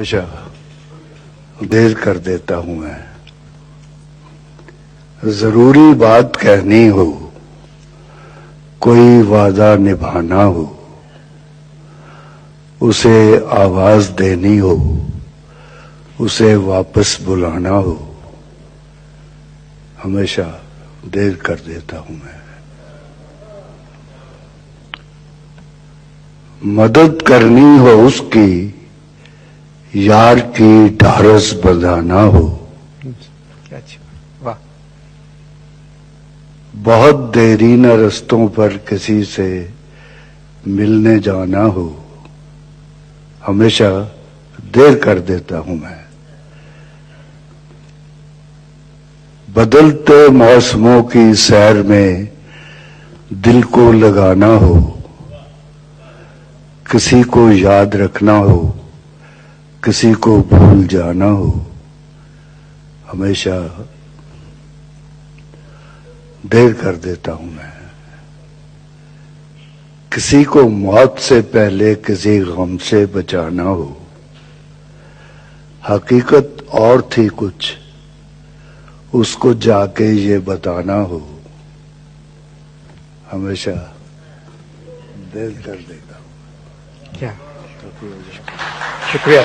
हमेशा देर कर देता हूं मैं। जरूरी बात कहनी हो, कोई वादा निभाना हो, उसे आवाज देनी हो, उसे वापस बुलाना हो, हमेशा देर कर देता हूं मैं। मदद करनी हो उसकी, यार की ढारस बंधाना हो। क्या अच्छा, वाह। बहुत देरी न रस्तों पर किसी से मिलने जाना हो, हमेशा देर कर देता हूं मैं। बदलते मौसमों की सैर में दिल को लगाना हो, किसी को याद रखना हो, किसी को भूल जाना हो, हमेशा देर कर देता हूं मैं। किसी को मौत से पहले किसी गम से बचाना हो, हकीकत और थी कुछ, उसको जाके ये बताना हो, हमेशा देर कर देता हूं। क्या शुक्रिया।